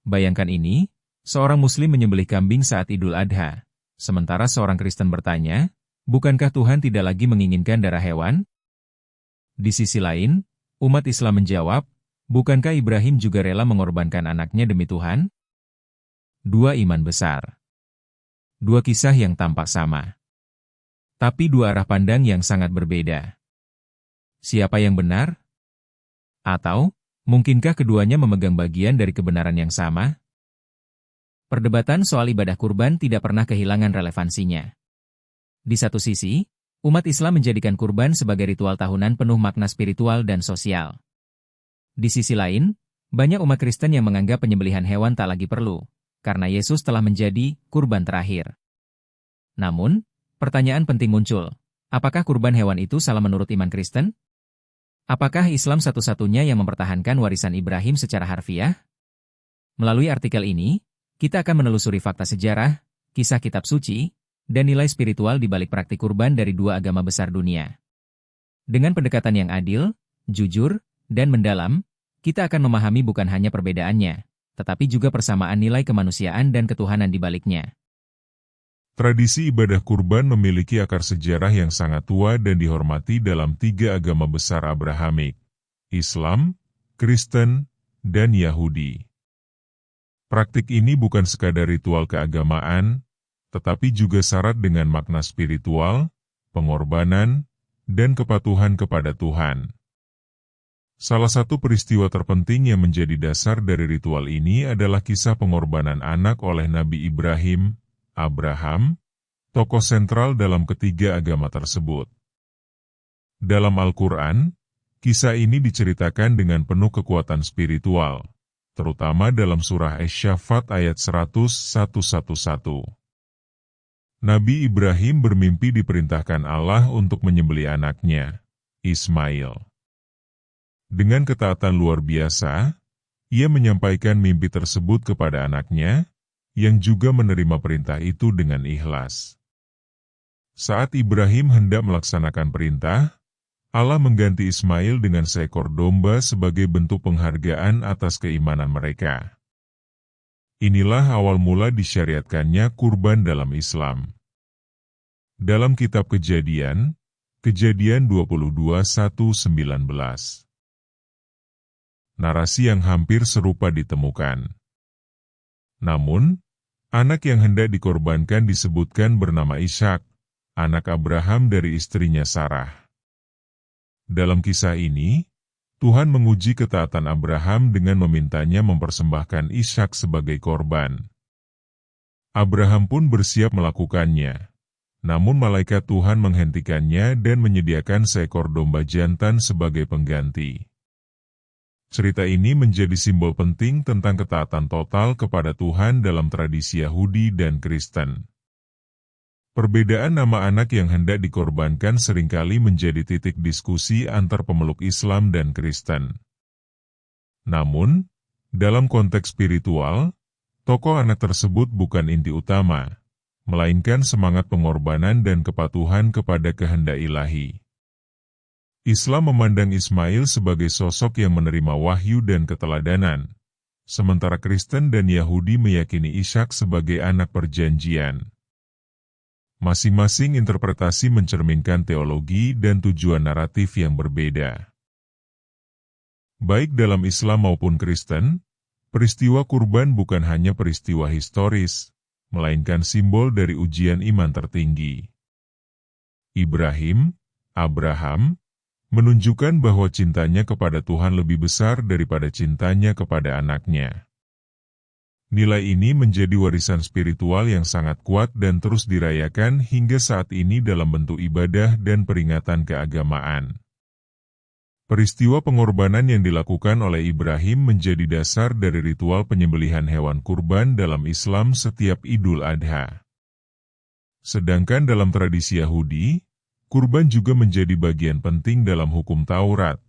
Bayangkan ini, seorang Muslim menyembelih kambing saat Idul Adha, sementara seorang Kristen bertanya, bukankah Tuhan tidak lagi menginginkan darah hewan? Di sisi lain, umat Islam menjawab, bukankah Ibrahim juga rela mengorbankan anaknya demi Tuhan? Dua iman besar. Dua kisah yang tampak sama. Tapi dua arah pandang yang sangat berbeda. Siapa yang benar? Atau, mungkinkah keduanya memegang bagian dari kebenaran yang sama? Perdebatan soal ibadah kurban tidak pernah kehilangan relevansinya. Di satu sisi, umat Islam menjadikan kurban sebagai ritual tahunan penuh makna spiritual dan sosial. Di sisi lain, banyak umat Kristen yang menganggap penyembelihan hewan tak lagi perlu, karena Yesus telah menjadi kurban terakhir. Namun, pertanyaan penting muncul, apakah kurban hewan itu salah menurut iman Kristen? Apakah Islam satu-satunya yang mempertahankan warisan Ibrahim secara harfiah? Melalui artikel ini, kita akan menelusuri fakta sejarah, kisah kitab suci, dan nilai spiritual di balik praktik kurban dari dua agama besar dunia. Dengan pendekatan yang adil, jujur, dan mendalam, kita akan memahami bukan hanya perbedaannya, tetapi juga persamaan nilai kemanusiaan dan ketuhanan di baliknya. Tradisi ibadah kurban memiliki akar sejarah yang sangat tua dan dihormati dalam tiga agama besar Abrahamik, Islam, Kristen, dan Yahudi. Praktik ini bukan sekadar ritual keagamaan, tetapi juga syarat dengan makna spiritual, pengorbanan, dan kepatuhan kepada Tuhan. Salah satu peristiwa terpenting yang menjadi dasar dari ritual ini adalah kisah pengorbanan anak oleh Nabi Ibrahim, Abraham, tokoh sentral dalam ketiga agama tersebut. Dalam Al-Quran, kisah ini diceritakan dengan penuh kekuatan spiritual, terutama dalam surah Asy-Syaffat ayat 100-111. Nabi Ibrahim bermimpi diperintahkan Allah untuk menyembelih anaknya, Ismail. Dengan ketaatan luar biasa, ia menyampaikan mimpi tersebut kepada anaknya, yang juga menerima perintah itu dengan ikhlas. Saat Ibrahim hendak melaksanakan perintah, Allah mengganti Ismail dengan seekor domba sebagai bentuk penghargaan atas keimanan mereka. Inilah awal mula disyariatkannya kurban dalam Islam. Dalam kitab Kejadian 22:1-19. Narasi yang hampir serupa ditemukan. Namun, anak yang hendak dikorbankan disebutkan bernama Ishak, anak Abraham dari istrinya Sarah. Dalam kisah ini, Tuhan menguji ketaatan Abraham dengan memintanya mempersembahkan Ishak sebagai korban. Abraham pun bersiap melakukannya, namun malaikat Tuhan menghentikannya dan menyediakan seekor domba jantan sebagai pengganti. Cerita ini menjadi simbol penting tentang ketaatan total kepada Tuhan dalam tradisi Yahudi dan Kristen. Perbedaan nama anak yang hendak dikorbankan seringkali menjadi titik diskusi antar pemeluk Islam dan Kristen. Namun, dalam konteks spiritual, tokoh anak tersebut bukan inti utama, melainkan semangat pengorbanan dan kepatuhan kepada kehendak ilahi. Islam memandang Ismail sebagai sosok yang menerima wahyu dan keteladanan, sementara Kristen dan Yahudi meyakini Ishak sebagai anak perjanjian. Masing-masing interpretasi mencerminkan teologi dan tujuan naratif yang berbeda. Baik dalam Islam maupun Kristen, peristiwa kurban bukan hanya peristiwa historis, melainkan simbol dari ujian iman tertinggi. Abraham, menunjukkan bahwa cintanya kepada Tuhan lebih besar daripada cintanya kepada anaknya. Nilai ini menjadi warisan spiritual yang sangat kuat dan terus dirayakan hingga saat ini dalam bentuk ibadah dan peringatan keagamaan. Peristiwa pengorbanan yang dilakukan oleh Ibrahim menjadi dasar dari ritual penyembelihan hewan kurban dalam Islam setiap Idul Adha. Sedangkan dalam tradisi Yahudi, kurban juga menjadi bagian penting dalam hukum Taurat,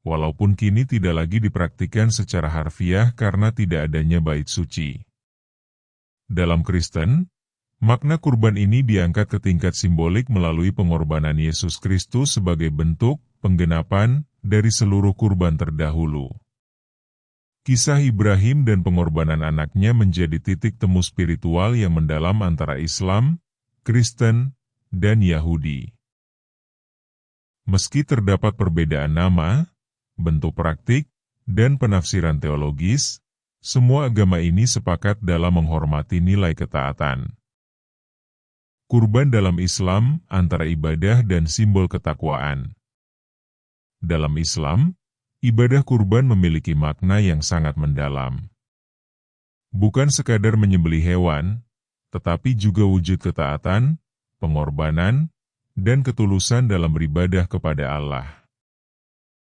walaupun kini tidak lagi dipraktikkan secara harfiah karena tidak adanya bait suci. Dalam Kristen, makna kurban ini diangkat ke tingkat simbolik melalui pengorbanan Yesus Kristus sebagai bentuk penggenapan dari seluruh kurban terdahulu. Kisah Ibrahim dan pengorbanan anaknya menjadi titik temu spiritual yang mendalam antara Islam, Kristen, dan Yahudi. Meski terdapat perbedaan nama, bentuk praktik, dan penafsiran teologis, semua agama ini sepakat dalam menghormati nilai ketaatan. Kurban dalam Islam antara ibadah dan simbol ketakwaan. Dalam Islam, ibadah kurban memiliki makna yang sangat mendalam. Bukan sekadar menyembelih hewan, tetapi juga wujud ketaatan, pengorbanan, dan ketulusan dalam beribadah kepada Allah.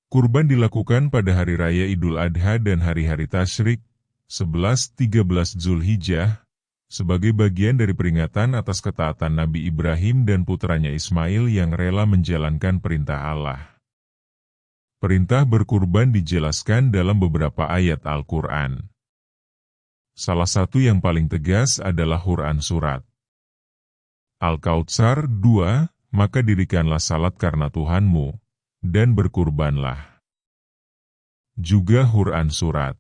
Kurban dilakukan pada hari raya Idul Adha dan hari-hari tasyrik, 11-13 Zulhijjah, sebagai bagian dari peringatan atas ketaatan Nabi Ibrahim dan putranya Ismail yang rela menjalankan perintah Allah. Perintah berkurban dijelaskan dalam beberapa ayat Al-Quran. Salah satu yang paling tegas adalah Quran Surat Al-Kautsar 2, maka dirikanlah salat karena Tuhanmu, dan berkurbanlah. Juga Quran Surat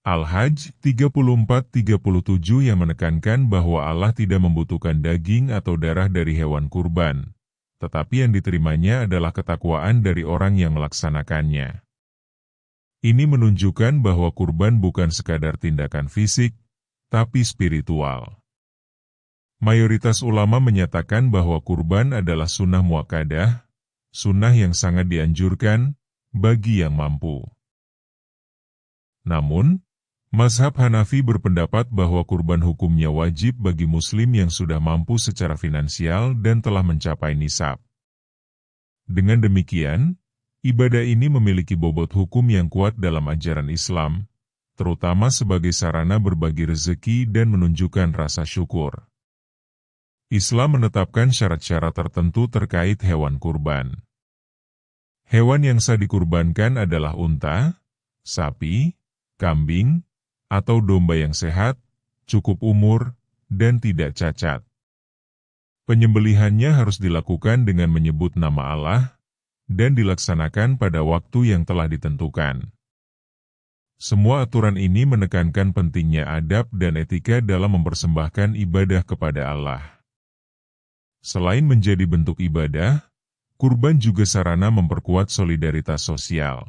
Al-Hajj 34-37 yang menekankan bahwa Allah tidak membutuhkan daging atau darah dari hewan kurban, tetapi yang diterimanya adalah ketakwaan dari orang yang melaksanakannya. Ini menunjukkan bahwa kurban bukan sekadar tindakan fisik, tapi spiritual. Mayoritas ulama menyatakan bahwa kurban adalah sunnah muakkadah, sunnah yang sangat dianjurkan bagi yang mampu. Namun, mazhab Hanafi berpendapat bahwa kurban hukumnya wajib bagi muslim yang sudah mampu secara finansial dan telah mencapai nisab. Dengan demikian, ibadah ini memiliki bobot hukum yang kuat dalam ajaran Islam, terutama sebagai sarana berbagi rezeki dan menunjukkan rasa syukur. Islam menetapkan syarat-syarat tertentu terkait hewan kurban. Hewan yang sah dikurbankan adalah unta, sapi, kambing, atau domba yang sehat, cukup umur, dan tidak cacat. Penyembelihannya harus dilakukan dengan menyebut nama Allah, dan dilaksanakan pada waktu yang telah ditentukan. Semua aturan ini menekankan pentingnya adab dan etika dalam mempersembahkan ibadah kepada Allah. Selain menjadi bentuk ibadah, kurban juga sarana memperkuat solidaritas sosial.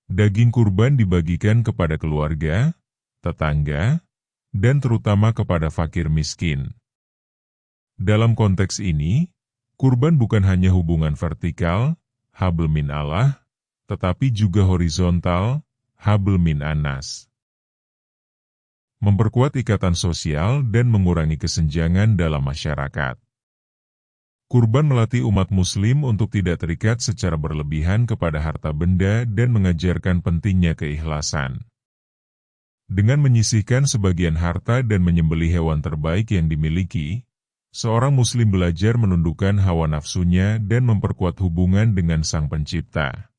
Daging kurban dibagikan kepada keluarga, tetangga, dan terutama kepada fakir miskin. Dalam konteks ini, kurban bukan hanya hubungan vertikal, habl min Allah, tetapi juga horizontal, habl min anas. Memperkuat ikatan sosial dan mengurangi kesenjangan dalam masyarakat. Kurban melatih umat muslim untuk tidak terikat secara berlebihan kepada harta benda dan mengajarkan pentingnya keikhlasan. Dengan menyisihkan sebagian harta dan menyembelih hewan terbaik yang dimiliki, seorang muslim belajar menundukkan hawa nafsunya dan memperkuat hubungan dengan Sang Pencipta.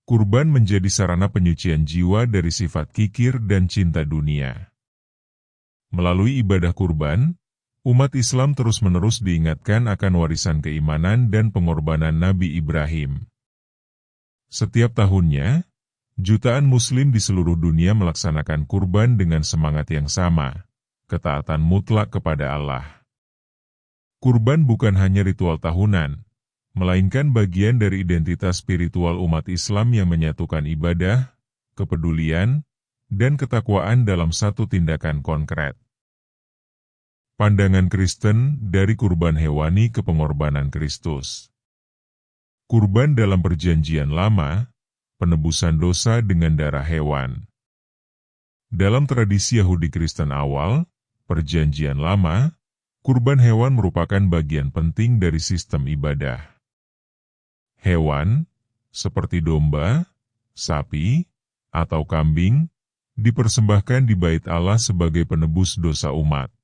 Kurban menjadi sarana penyucian jiwa dari sifat kikir dan cinta dunia. Melalui ibadah kurban, umat Islam terus-menerus diingatkan akan warisan keimanan dan pengorbanan Nabi Ibrahim. Setiap tahunnya, jutaan muslim di seluruh dunia melaksanakan kurban dengan semangat yang sama, ketaatan mutlak kepada Allah. Kurban bukan hanya ritual tahunan, melainkan bagian dari identitas spiritual umat Islam yang menyatukan ibadah, kepedulian, dan ketakwaan dalam satu tindakan konkret. Pandangan Kristen dari kurban hewani ke pengorbanan Kristus. Kurban dalam Perjanjian Lama, penebusan dosa dengan darah hewan. Dalam tradisi Yahudi Kristen awal, Perjanjian Lama, kurban hewan merupakan bagian penting dari sistem ibadah. Hewan, seperti domba, sapi, atau kambing, dipersembahkan di Bait Allah sebagai penebus dosa umat.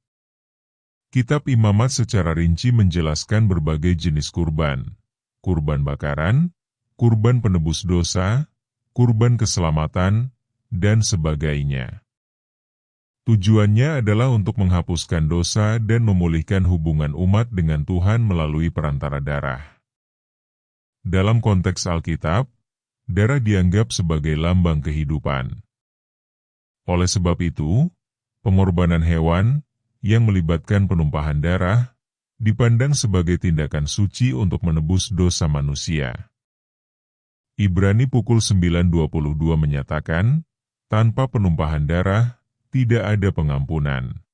Kitab Imamat secara rinci menjelaskan berbagai jenis kurban, kurban bakaran, kurban penebus dosa, kurban keselamatan, dan sebagainya. Tujuannya adalah untuk menghapuskan dosa dan memulihkan hubungan umat dengan Tuhan melalui perantara darah. Dalam konteks Alkitab, darah dianggap sebagai lambang kehidupan. Oleh sebab itu, pengorbanan hewan yang melibatkan penumpahan darah dipandang sebagai tindakan suci untuk menebus dosa manusia. Ibrani pukul 9.22 menyatakan, tanpa penumpahan darah, tidak ada pengampunan.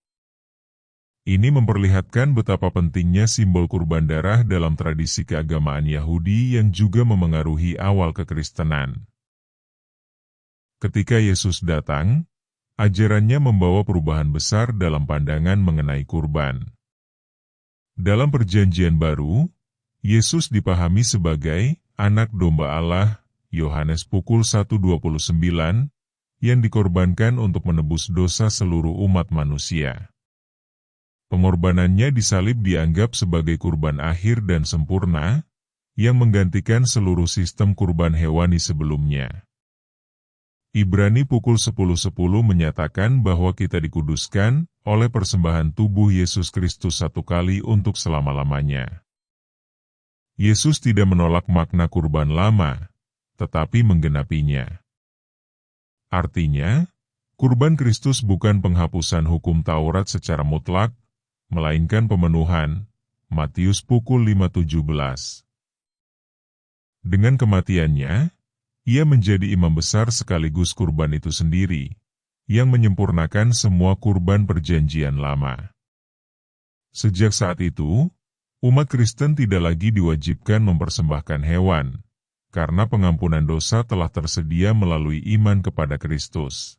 Ini memperlihatkan betapa pentingnya simbol kurban darah dalam tradisi keagamaan Yahudi yang juga memengaruhi awal kekristenan. Ketika Yesus datang, ajarannya membawa perubahan besar dalam pandangan mengenai kurban. Dalam Perjanjian Baru, Yesus dipahami sebagai Anak Domba Allah, Yohanes pukul 1.29, yang dikorbankan untuk menebus dosa seluruh umat manusia. Pengorbanannya di salib dianggap sebagai kurban akhir dan sempurna, yang menggantikan seluruh sistem kurban hewani sebelumnya. Ibrani pukul 10.10 menyatakan bahwa kita dikuduskan oleh persembahan tubuh Yesus Kristus satu kali untuk selama-lamanya. Yesus tidak menolak makna kurban lama, tetapi menggenapinya. Artinya, kurban Kristus bukan penghapusan hukum Taurat secara mutlak, melainkan pemenuhan, Matius pukul 5.17. Dengan kematiannya, ia menjadi imam besar sekaligus kurban itu sendiri, yang menyempurnakan semua kurban perjanjian lama. Sejak saat itu, umat Kristen tidak lagi diwajibkan mempersembahkan hewan, karena pengampunan dosa telah tersedia melalui iman kepada Kristus.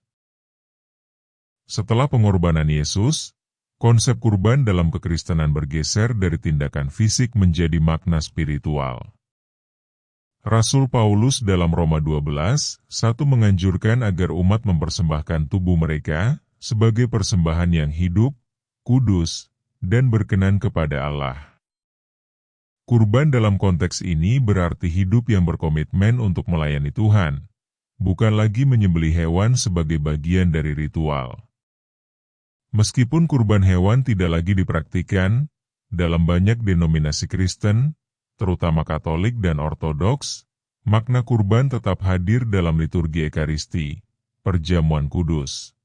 Setelah pengorbanan Yesus, konsep kurban dalam kekristenan bergeser dari tindakan fisik menjadi makna spiritual. Rasul Paulus dalam Roma 12:1 menganjurkan agar umat mempersembahkan tubuh mereka sebagai persembahan yang hidup, kudus, dan berkenan kepada Allah. Kurban dalam konteks ini berarti hidup yang berkomitmen untuk melayani Tuhan, bukan lagi menyembelih hewan sebagai bagian dari ritual. Meskipun kurban hewan tidak lagi dipraktikkan dalam banyak denominasi Kristen, terutama Katolik dan Ortodoks, makna kurban tetap hadir dalam liturgi Ekaristi, perjamuan kudus.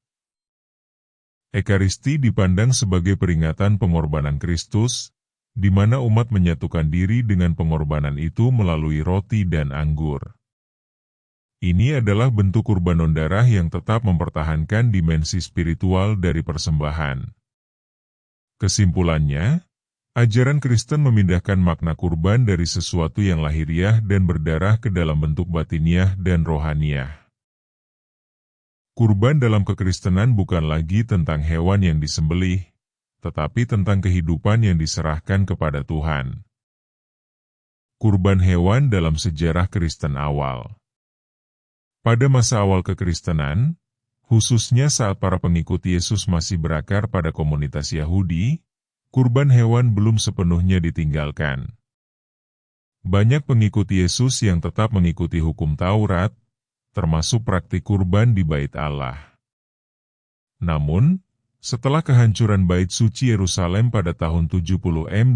Ekaristi dipandang sebagai peringatan pengorbanan Kristus, di mana umat menyatukan diri dengan pengorbanan itu melalui roti dan anggur. Ini adalah bentuk kurban non-darah yang tetap mempertahankan dimensi spiritual dari persembahan. Kesimpulannya, ajaran Kristen memindahkan makna kurban dari sesuatu yang lahiriah dan berdarah ke dalam bentuk batiniah dan rohaniah. Kurban dalam kekristenan bukan lagi tentang hewan yang disembelih, tetapi tentang kehidupan yang diserahkan kepada Tuhan. Kurban hewan dalam sejarah Kristen awal. Pada masa awal kekristenan, khususnya saat para pengikut Yesus masih berakar pada komunitas Yahudi, kurban hewan belum sepenuhnya ditinggalkan. Banyak pengikut Yesus yang tetap mengikuti hukum Taurat, termasuk praktik kurban di Bait Allah. Namun, setelah kehancuran Bait Suci Yerusalem pada tahun 70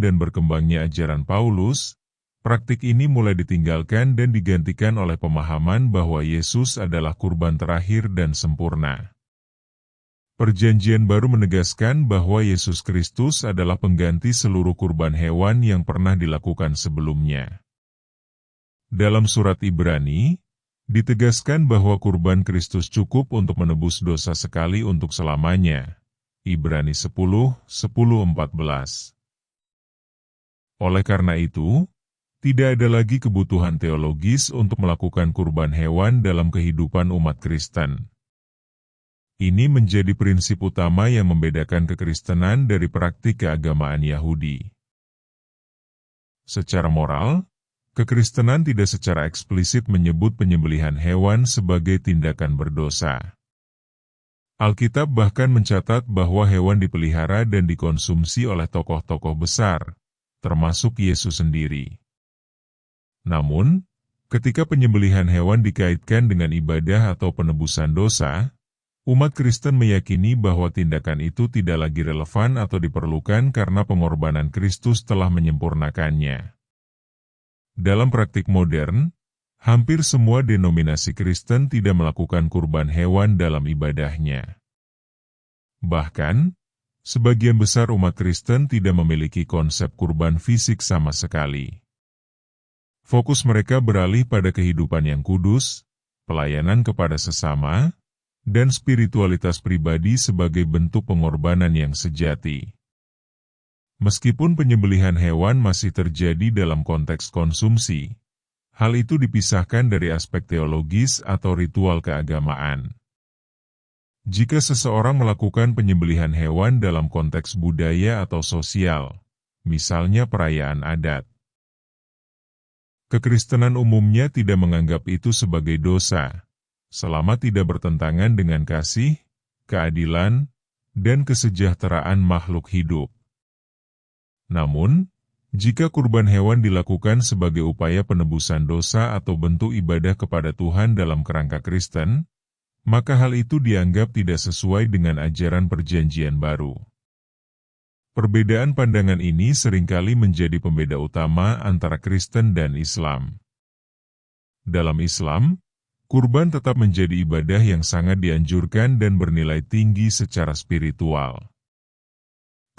dan berkembangnya ajaran Paulus, praktik ini mulai ditinggalkan dan digantikan oleh pemahaman bahwa Yesus adalah kurban terakhir dan sempurna. Perjanjian Baru menegaskan bahwa Yesus Kristus adalah pengganti seluruh kurban hewan yang pernah dilakukan sebelumnya. Dalam surat Ibrani, ditegaskan bahwa kurban Kristus cukup untuk menebus dosa sekali untuk selamanya. Ibrani 10:10-14. Oleh karena itu, tidak ada lagi kebutuhan teologis untuk melakukan kurban hewan dalam kehidupan umat Kristen. Ini menjadi prinsip utama yang membedakan kekristenan dari praktik keagamaan Yahudi. Secara moral, kekristenan tidak secara eksplisit menyebut penyembelihan hewan sebagai tindakan berdosa. Alkitab bahkan mencatat bahwa hewan dipelihara dan dikonsumsi oleh tokoh-tokoh besar, termasuk Yesus sendiri. Namun, ketika penyembelihan hewan dikaitkan dengan ibadah atau penebusan dosa, umat Kristen meyakini bahwa tindakan itu tidak lagi relevan atau diperlukan karena pengorbanan Kristus telah menyempurnakannya. Dalam praktik modern, Hampir semua denominasi Kristen tidak melakukan kurban hewan dalam ibadahnya. Bahkan, sebagian besar umat Kristen tidak memiliki konsep kurban fisik sama sekali. Fokus mereka beralih pada kehidupan yang kudus, pelayanan kepada sesama, dan spiritualitas pribadi sebagai bentuk pengorbanan yang sejati. Meskipun penyembelihan hewan masih terjadi dalam konteks konsumsi, hal itu dipisahkan dari aspek teologis atau ritual keagamaan. Jika seseorang melakukan penyembelihan hewan dalam konteks budaya atau sosial, misalnya perayaan adat, kekristenan umumnya tidak menganggap itu sebagai dosa, selama tidak bertentangan dengan kasih, keadilan, dan kesejahteraan makhluk hidup. Namun, jika kurban hewan dilakukan sebagai upaya penebusan dosa atau bentuk ibadah kepada Tuhan dalam kerangka Kristen, maka hal itu dianggap tidak sesuai dengan ajaran Perjanjian Baru. Perbedaan pandangan ini seringkali menjadi pembeda utama antara Kristen dan Islam. Dalam Islam, kurban tetap menjadi ibadah yang sangat dianjurkan dan bernilai tinggi secara spiritual.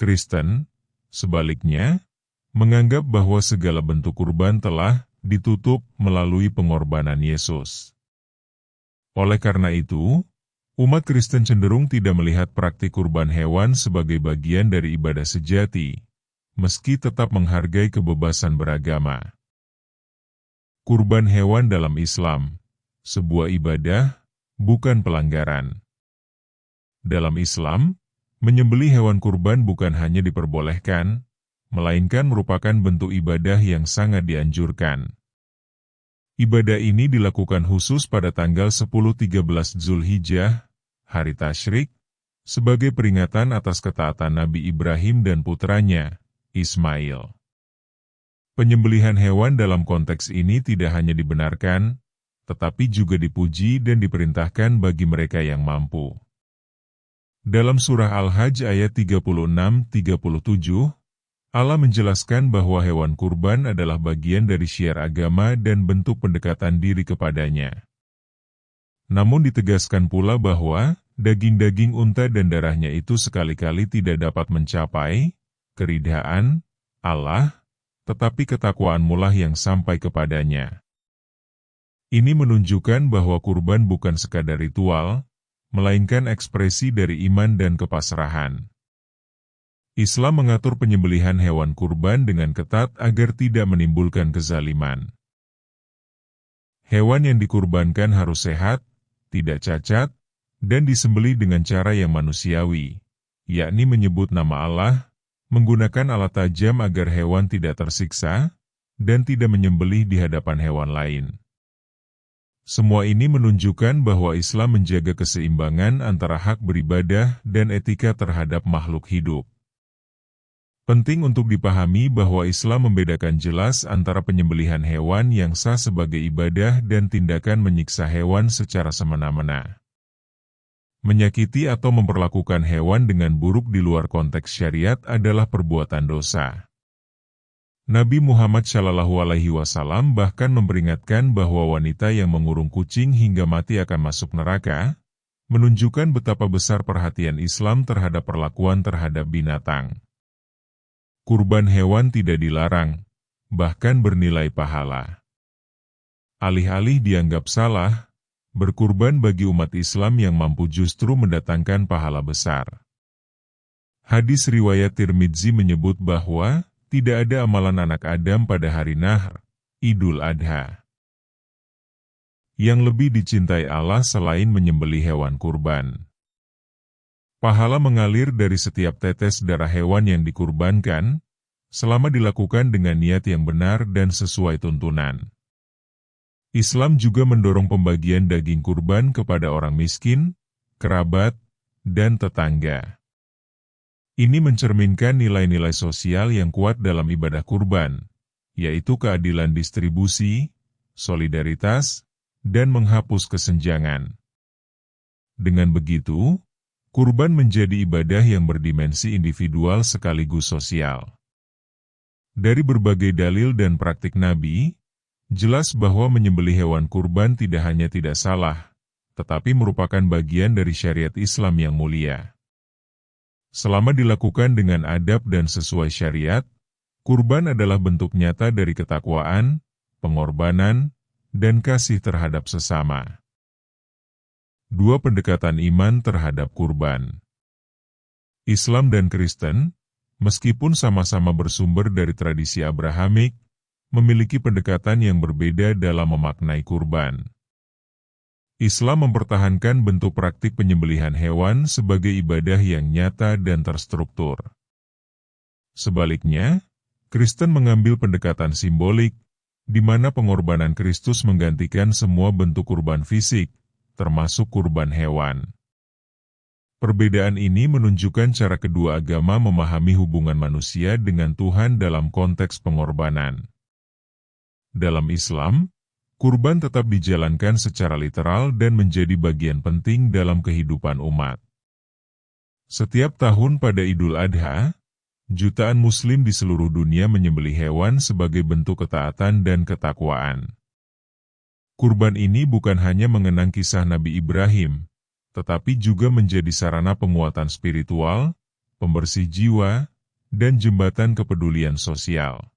Kristen, sebaliknya, menganggap bahwa segala bentuk kurban telah ditutup melalui pengorbanan Yesus. Oleh karena itu, umat Kristen cenderung tidak melihat praktik kurban hewan sebagai bagian dari ibadah sejati, meski tetap menghargai kebebasan beragama. Kurban hewan dalam Islam, sebuah ibadah, bukan pelanggaran. Dalam Islam, menyembelih hewan kurban bukan hanya diperbolehkan, melainkan merupakan bentuk ibadah yang sangat dianjurkan. Ibadah ini dilakukan khusus pada tanggal 10-13 Zulhijjah, hari Tasyrik, sebagai peringatan atas ketaatan Nabi Ibrahim dan putranya, Ismail. Penyembelihan hewan dalam konteks ini tidak hanya dibenarkan, tetapi juga dipuji dan diperintahkan bagi mereka yang mampu. Dalam surah Al-Hajj ayat 36-37, Allah menjelaskan bahwa hewan kurban adalah bagian dari syiar agama dan bentuk pendekatan diri kepadanya. Namun ditegaskan pula bahwa daging-daging unta dan darahnya itu sekali-kali tidak dapat mencapai keridhaan Allah, tetapi ketakwaanmulah yang sampai kepadanya. Ini menunjukkan bahwa kurban bukan sekadar ritual, melainkan ekspresi dari iman dan kepasrahan. Islam mengatur penyembelihan hewan kurban dengan ketat agar tidak menimbulkan kezaliman. Hewan yang dikurbankan harus sehat, tidak cacat, dan disembelih dengan cara yang manusiawi, yakni menyebut nama Allah, menggunakan alat tajam agar hewan tidak tersiksa, dan tidak menyembelih di hadapan hewan lain. Semua ini menunjukkan bahwa Islam menjaga keseimbangan antara hak beribadah dan etika terhadap makhluk hidup. Penting untuk dipahami bahwa Islam membedakan jelas antara penyembelihan hewan yang sah sebagai ibadah dan tindakan menyiksa hewan secara semena-mena. Menyakiti atau memperlakukan hewan dengan buruk di luar konteks syariat adalah perbuatan dosa. Nabi Muhammad SAW bahkan memperingatkan bahwa wanita yang mengurung kucing hingga mati akan masuk neraka, menunjukkan betapa besar perhatian Islam terhadap perlakuan terhadap binatang. Kurban hewan tidak dilarang, bahkan bernilai pahala. Alih-alih dianggap salah, berkurban bagi umat Islam yang mampu justru mendatangkan pahala besar. Hadis riwayat Tirmidzi menyebut bahwa tidak ada amalan anak Adam pada hari Nahr, Idul Adha, yang lebih dicintai Allah selain menyembelih hewan kurban. Pahala mengalir dari setiap tetes darah hewan yang dikurbankan, selama dilakukan dengan niat yang benar dan sesuai tuntunan. Islam juga mendorong pembagian daging kurban kepada orang miskin, kerabat, dan tetangga. Ini mencerminkan nilai-nilai sosial yang kuat dalam ibadah kurban, yaitu keadilan distribusi, solidaritas, dan menghapus kesenjangan. Dengan begitu, kurban menjadi ibadah yang berdimensi individual sekaligus sosial. Dari berbagai dalil dan praktik Nabi, Jelas bahwa menyembelih hewan kurban tidak hanya tidak salah, tetapi merupakan bagian dari syariat Islam yang mulia. Selama dilakukan dengan adab dan sesuai syariat, kurban adalah bentuk nyata dari ketakwaan, pengorbanan, dan kasih terhadap sesama. Dua pendekatan iman terhadap kurban. Islam dan Kristen, meskipun sama-sama bersumber dari tradisi Abrahamik, memiliki pendekatan yang berbeda dalam memaknai kurban. Islam mempertahankan bentuk praktik penyembelihan hewan sebagai ibadah yang nyata dan terstruktur. Sebaliknya, Kristen mengambil pendekatan simbolik, di mana pengorbanan Kristus menggantikan semua bentuk kurban fisik, termasuk kurban hewan. Perbedaan ini menunjukkan cara kedua agama memahami hubungan manusia dengan Tuhan dalam konteks pengorbanan. Dalam Islam, kurban tetap dijalankan secara literal dan menjadi bagian penting dalam kehidupan umat. Setiap tahun pada Idul Adha, jutaan Muslim di seluruh dunia menyembelih hewan sebagai bentuk ketaatan dan ketakwaan. Kurban ini bukan hanya mengenang kisah Nabi Ibrahim, tetapi juga menjadi sarana penguatan spiritual, pembersih jiwa, dan jembatan kepedulian sosial.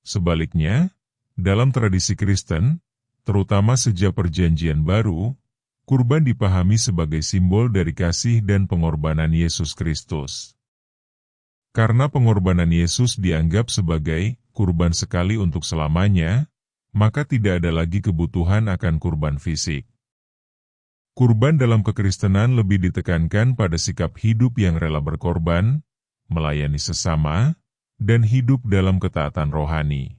Sebaliknya, dalam tradisi Kristen, terutama sejak Perjanjian Baru, kurban dipahami sebagai simbol dari kasih dan pengorbanan Yesus Kristus. Karena pengorbanan Yesus dianggap sebagai kurban sekali untuk selamanya, maka tidak ada lagi kebutuhan akan kurban fisik. Kurban dalam kekristenan lebih ditekankan pada sikap hidup yang rela berkorban, melayani sesama, dan hidup dalam ketaatan rohani.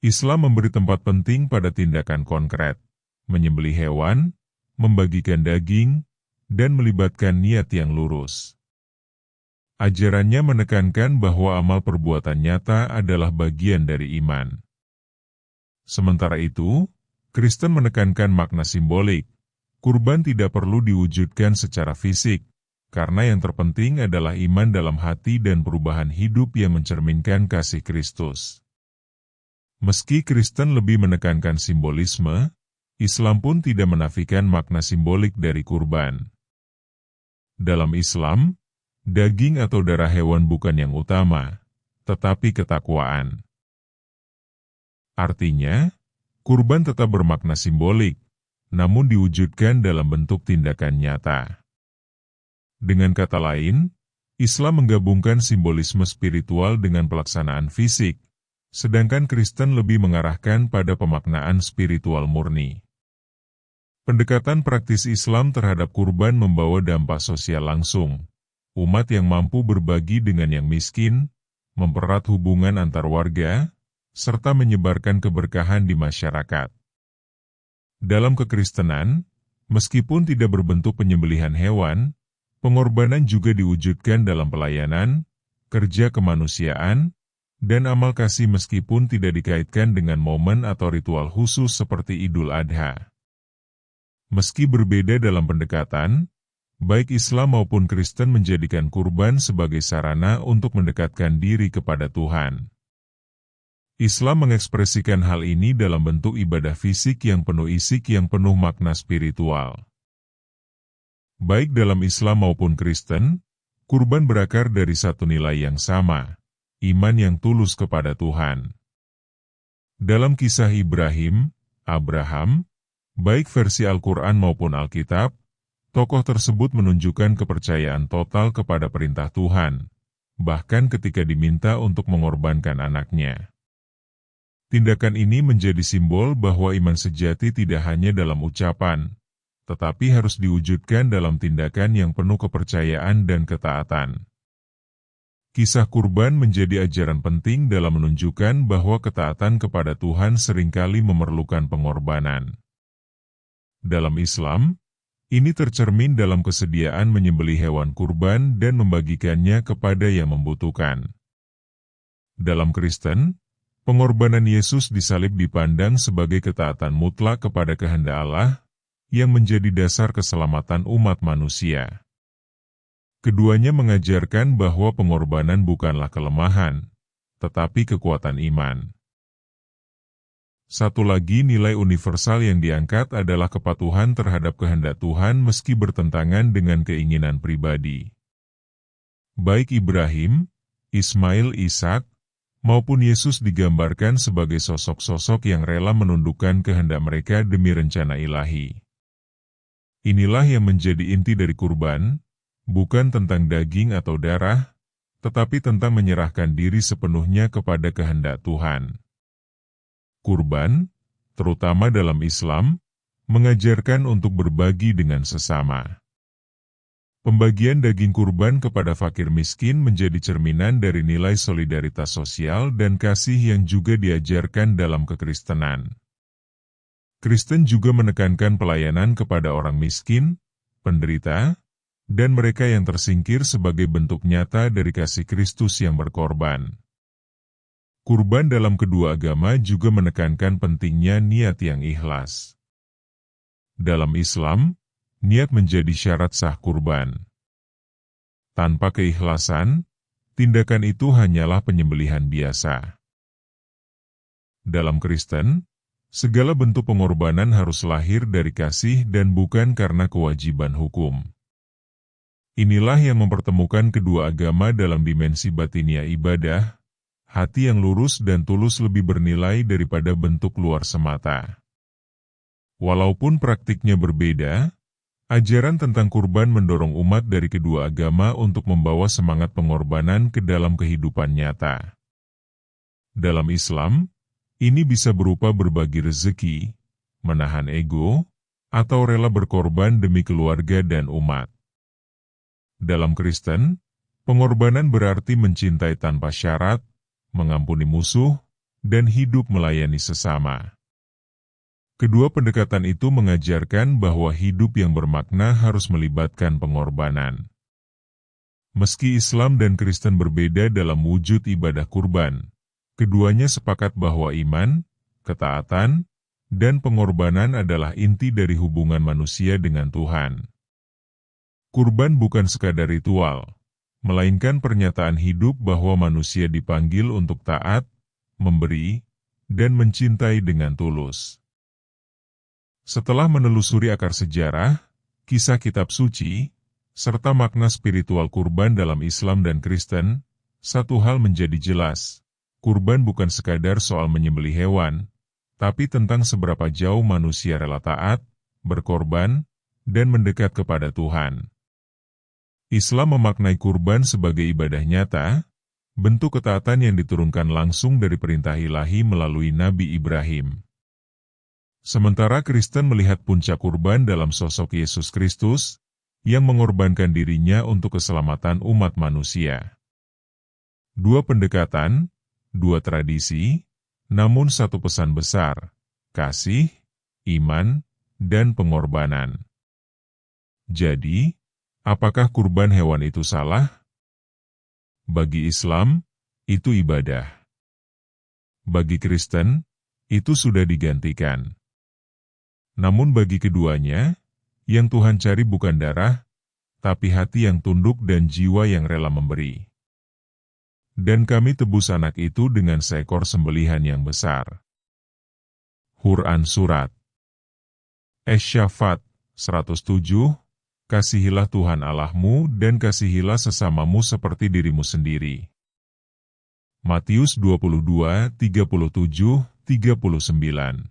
Islam memberi tempat penting pada tindakan konkret, menyembelih hewan, membagikan daging, dan melibatkan niat yang lurus. Ajarannya menekankan bahwa amal perbuatan nyata adalah bagian dari iman. Sementara itu, Kristen menekankan makna simbolik. Kurban tidak perlu diwujudkan secara fisik, karena yang terpenting adalah iman dalam hati dan perubahan hidup yang mencerminkan kasih Kristus. Meski Kristen lebih menekankan simbolisme, Islam pun tidak menafikan makna simbolik dari kurban. Dalam Islam, daging atau darah hewan bukan yang utama, tetapi ketakwaan. Artinya, kurban tetap bermakna simbolik, namun diwujudkan dalam bentuk tindakan nyata. Dengan kata lain, Islam menggabungkan simbolisme spiritual dengan pelaksanaan fisik, sedangkan Kristen lebih mengarahkan pada pemaknaan spiritual murni. Pendekatan praktis Islam terhadap kurban membawa dampak sosial langsung. Umat yang mampu berbagi dengan yang miskin, mempererat hubungan antar warga, serta menyebarkan keberkahan di masyarakat. Dalam kekristenan, meskipun tidak berbentuk penyembelihan hewan, pengorbanan juga diwujudkan dalam pelayanan, kerja kemanusiaan, dan amal kasih meskipun tidak dikaitkan dengan momen atau ritual khusus seperti Idul Adha. Meski berbeda dalam pendekatan, baik Islam maupun Kristen menjadikan kurban sebagai sarana untuk mendekatkan diri kepada Tuhan. Islam mengekspresikan hal ini dalam bentuk ibadah fisik yang penuh makna spiritual. Baik dalam Islam maupun Kristen, kurban berakar dari satu nilai yang sama, iman yang tulus kepada Tuhan. Dalam kisah Abraham, baik versi Al-Quran maupun Alkitab, tokoh tersebut menunjukkan kepercayaan total kepada perintah Tuhan, bahkan ketika diminta untuk mengorbankan anaknya. Tindakan ini menjadi simbol bahwa iman sejati tidak hanya dalam ucapan, tetapi harus diwujudkan dalam tindakan yang penuh kepercayaan dan ketaatan. Kisah kurban menjadi ajaran penting dalam menunjukkan bahwa ketaatan kepada Tuhan seringkali memerlukan pengorbanan. Dalam Islam, ini tercermin dalam kesediaan menyembelih hewan kurban dan membagikannya kepada yang membutuhkan. Dalam Kristen, pengorbanan Yesus disalib dipandang sebagai ketaatan mutlak kepada kehendak Allah, yang menjadi dasar keselamatan umat manusia. Keduanya mengajarkan bahwa pengorbanan bukanlah kelemahan, tetapi kekuatan iman. Satu lagi nilai universal yang diangkat adalah kepatuhan terhadap kehendak Tuhan meski bertentangan dengan keinginan pribadi. Baik Ibrahim, Ismail, Ishak, maupun Yesus digambarkan sebagai sosok-sosok yang rela menundukkan kehendak mereka demi rencana ilahi. Inilah yang menjadi inti dari kurban, bukan tentang daging atau darah, tetapi tentang menyerahkan diri sepenuhnya kepada kehendak Tuhan. Kurban, terutama dalam Islam, mengajarkan untuk berbagi dengan sesama. Pembagian daging kurban kepada fakir miskin menjadi cerminan dari nilai solidaritas sosial dan kasih yang juga diajarkan dalam kekristenan. Kristen juga menekankan pelayanan kepada orang miskin, penderita, dan mereka yang tersingkir sebagai bentuk nyata dari kasih Kristus yang berkorban. Kurban dalam kedua agama juga menekankan pentingnya niat yang ikhlas. Dalam Islam, niat menjadi syarat sah kurban. Tanpa keikhlasan, tindakan itu hanyalah penyembelihan biasa. Dalam Kristen, segala bentuk pengorbanan harus lahir dari kasih dan bukan karena kewajiban hukum. Inilah yang mempertemukan kedua agama dalam dimensi batiniah ibadah, hati yang lurus dan tulus lebih bernilai daripada bentuk luar semata. Walaupun praktiknya berbeda, ajaran tentang kurban mendorong umat dari kedua agama untuk membawa semangat pengorbanan ke dalam kehidupan nyata. Dalam Islam, ini bisa berupa berbagi rezeki, menahan ego, atau rela berkorban demi keluarga dan umat. Dalam Kristen, pengorbanan berarti mencintai tanpa syarat, mengampuni musuh, dan hidup melayani sesama. Kedua pendekatan itu mengajarkan bahwa hidup yang bermakna harus melibatkan pengorbanan. Meski Islam dan Kristen berbeda dalam wujud ibadah kurban, keduanya sepakat bahwa iman, ketaatan, dan pengorbanan adalah inti dari hubungan manusia dengan Tuhan. Kurban bukan sekadar ritual, melainkan pernyataan hidup bahwa manusia dipanggil untuk taat, memberi, dan mencintai dengan tulus. Setelah menelusuri akar sejarah, kisah kitab suci, serta makna spiritual kurban dalam Islam dan Kristen, satu hal menjadi jelas, kurban bukan sekadar soal menyembelih hewan, tapi tentang seberapa jauh manusia rela taat, berkorban, dan mendekat kepada Tuhan. Islam memaknai kurban sebagai ibadah nyata, bentuk ketaatan yang diturunkan langsung dari perintah ilahi melalui Nabi Ibrahim. Sementara Kristen melihat puncak kurban dalam sosok Yesus Kristus, yang mengorbankan dirinya untuk keselamatan umat manusia. Dua pendekatan, dua tradisi, namun satu pesan besar, kasih, iman, dan pengorbanan. Jadi, apakah kurban hewan itu salah? Bagi Islam, itu ibadah. Bagi Kristen, itu sudah digantikan. Namun bagi keduanya, yang Tuhan cari bukan darah, tapi hati yang tunduk dan jiwa yang rela memberi. Dan kami tebus anak itu dengan seekor sembelihan yang besar. Quran Surat Asy-Syafat 107, Kasihilah Tuhan Allahmu dan kasihilah sesamamu seperti dirimu sendiri. Matius 22, 37-39